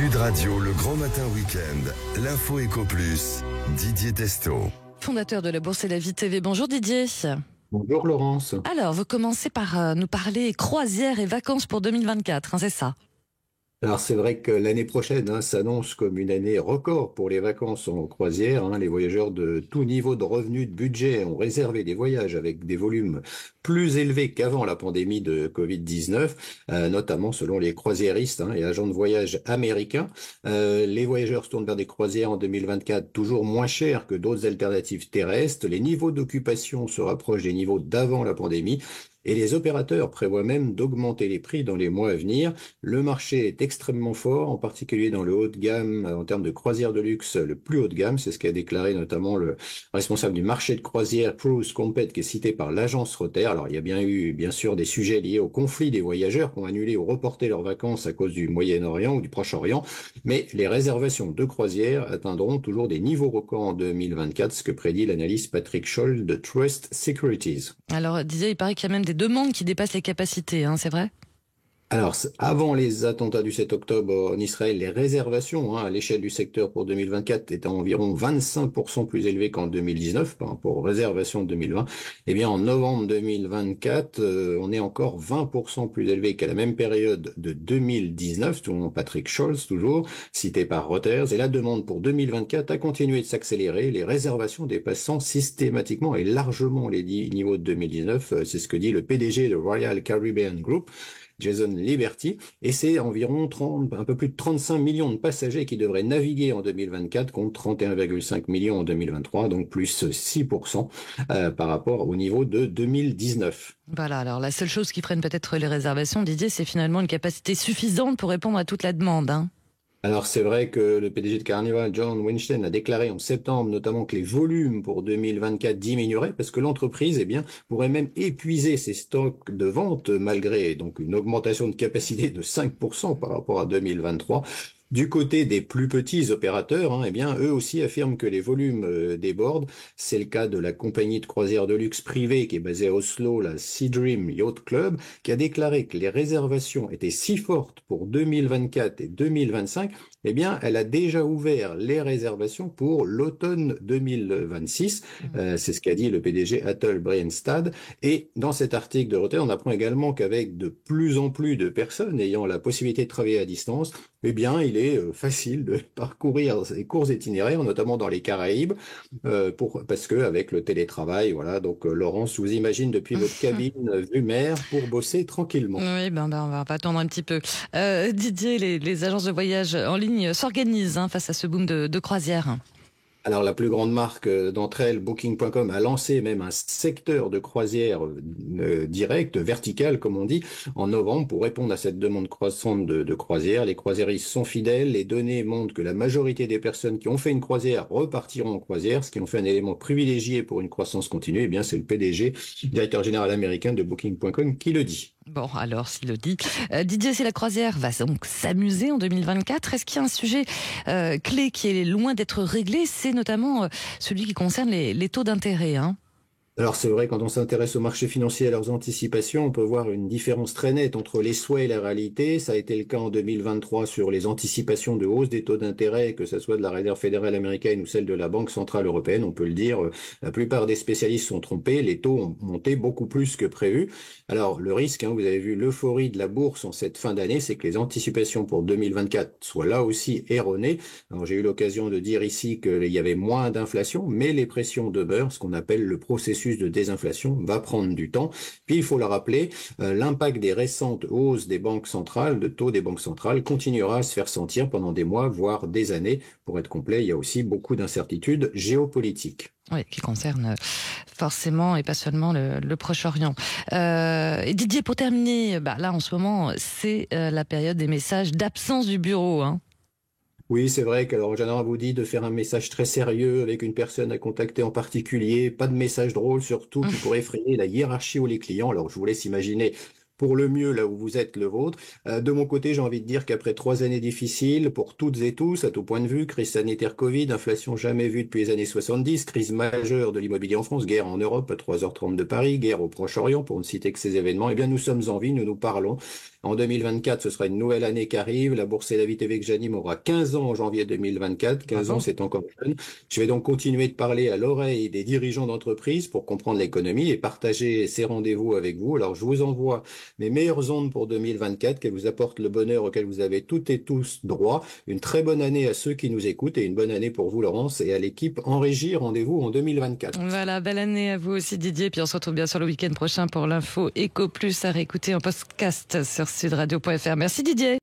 Sud Radio, le grand matin week-end. L'info Éco Plus, Didier Testo. Fondateur de la Bourse et la Vie TV. Bonjour Didier. Bonjour Laurence. Alors, vous commencez par nous parler croisière et vacances pour 2024, c'est ça? Alors c'est vrai que l'année prochaine s'annonce comme une année record pour les vacances en croisière. Les voyageurs de tout niveau de revenus, de budget ont réservé des voyages avec des volumes plus élevés qu'avant la pandémie de Covid-19, notamment selon les croisiéristes et agents de voyage américains. Les voyageurs se tournent vers des croisières en 2024 toujours moins chères que d'autres alternatives terrestres. Les niveaux d'occupation se rapprochent des niveaux d'avant la pandémie. Et les opérateurs prévoient même d'augmenter les prix dans les mois à venir. Le marché est extrêmement fort, en particulier dans le haut de gamme, en termes de croisière de luxe, le plus haut de gamme. C'est ce qu'a déclaré notamment le responsable du marché de croisière Cruise Compet, qui est cité par l'agence Rotter. Alors, il y a bien eu, bien sûr, des sujets liés au conflit des voyageurs qui ont annulé ou reporté leurs vacances à cause du Moyen-Orient ou du Proche-Orient. Mais les réservations de croisière atteindront toujours des niveaux records en 2024, ce que prédit l'analyste Patrick Scholl de Trust Securities. Alors, Didier, il paraît qu'il y a même des demandes qui dépassent les capacités, c'est vrai? Alors, avant les attentats du 7 octobre en Israël, les réservations à l'échelle du secteur pour 2024 étaient environ 25% plus élevées qu'en 2019 par rapport aux réservations de 2020. Eh bien, en novembre 2024, on est encore 20% plus élevé qu'à la même période de 2019, selon Patrick Scholz, toujours, cité par Reuters. Et la demande pour 2024 a continué de s'accélérer, les réservations dépassant systématiquement et largement les niveaux de 2019. C'est ce que dit le PDG de Royal Caribbean Group, Jason Liberty, et c'est environ un peu plus de 35 millions de passagers qui devraient naviguer en 2024 contre 31,5 millions en 2023, donc plus 6% par rapport au niveau de 2019. Voilà, alors la seule chose qui freine peut-être les réservations, Didier, c'est finalement une capacité suffisante pour répondre à toute la demande. Alors c'est vrai que le PDG de Carnival, John Winstein, a déclaré en septembre notamment que les volumes pour 2024 diminueraient parce que l'entreprise pourrait même épuiser ses stocks de vente malgré donc une augmentation de capacité de 5% par rapport à 2023. Du côté des plus petits opérateurs, eux aussi affirment que les volumes débordent. C'est le cas de la compagnie de croisière de luxe privée qui est basée à Oslo, la Sea Dream Yacht Club, qui a déclaré que les réservations étaient si fortes pour 2024 et 2025, elle a déjà ouvert les réservations pour l'automne 2026. C'est ce qu'a dit le PDG Atle Brienstad. Et dans cet article de Reuters, on apprend également qu'avec de plus en plus de personnes ayant la possibilité de travailler à distance, il est facile de parcourir ces courts itinéraires, notamment dans les Caraïbes, parce que avec le télétravail, voilà. Donc Laurence, vous imagine depuis votre cabine vue mer pour bosser tranquillement. Oui, on va pas attendre un petit peu. Didier, les agences de voyage en ligne s'organisent face à ce boom de croisière. Alors, la plus grande marque d'entre elles, Booking.com, a lancé même un secteur de croisière direct, vertical, comme on dit, en novembre pour répondre à cette demande croissante de croisière. Les croisiéristes sont fidèles. Les données montrent que la majorité des personnes qui ont fait une croisière repartiront en croisière, ce qui en fait un élément privilégié pour une croissance continue. C'est le PDG, directeur général américain de Booking.com, qui le dit. Bon, alors, s'il le dit. Didier, si la croisière va donc s'amuser en 2024, est-ce qu'il y a un sujet clé qui est loin d'être réglé? C'est notamment celui qui concerne les taux d'intérêt. Alors c'est vrai, quand on s'intéresse au marché financier et à leurs anticipations, on peut voir une différence très nette entre les souhaits et la réalité. Ça a été le cas en 2023 sur les anticipations de hausse des taux d'intérêt, que ce soit de la Réserve fédérale américaine ou celle de la Banque centrale européenne. On peut le dire, la plupart des spécialistes sont trompés. Les taux ont monté beaucoup plus que prévu. Alors le risque, vous avez vu l'euphorie de la bourse en cette fin d'année, c'est que les anticipations pour 2024 soient là aussi erronées. Alors j'ai eu l'occasion de dire ici qu'il y avait moins d'inflation, mais les pressions demeurent, ce qu'on appelle le processus de désinflation va prendre du temps. Puis il faut le rappeler, l'impact des récentes hausses des banques centrales, de taux des banques centrales, continuera à se faire sentir pendant des mois, voire des années. Pour être complet, il y a aussi beaucoup d'incertitudes géopolitiques. Oui, qui concerne forcément et pas seulement le Proche-Orient. Et Didier, pour terminer, là en ce moment, c'est la période des messages d'absence du bureau. Oui, c'est vrai qu'alors Jeanne vous dit de faire un message très sérieux avec une personne à contacter en particulier, pas de message drôle surtout qui pourrait effrayer la hiérarchie ou les clients. Alors je vous laisse imaginer pour le mieux là où vous êtes le vôtre. De mon côté, j'ai envie de dire qu'après 3 années difficiles pour toutes et tous, à tout point de vue, crise sanitaire Covid, inflation jamais vue depuis les années 70, crise majeure de l'immobilier en France, guerre en Europe à 3h30 de Paris, guerre au Proche-Orient, pour ne citer que ces événements, nous sommes en vie, nous nous parlons En 2024, ce sera une nouvelle année qui arrive. La Bourse et la Vie TV que j'anime aura 15 ans en janvier 2024. 15 ans, c'est encore jeune. Je vais donc continuer de parler à l'oreille des dirigeants d'entreprise pour comprendre l'économie et partager ces rendez-vous avec vous. Alors, je vous envoie mes meilleures ondes pour 2024, qu'elles vous apportent le bonheur auquel vous avez toutes et tous droit. Une très bonne année à ceux qui nous écoutent et une bonne année pour vous, Laurence, et à l'équipe en régie. Rendez-vous en 2024. Voilà, belle année à vous aussi, Didier. Puis on se retrouve bien sûr le week-end prochain pour l'info Éco Plus à réécouter en podcast sur sudradio.fr. Merci, Didier.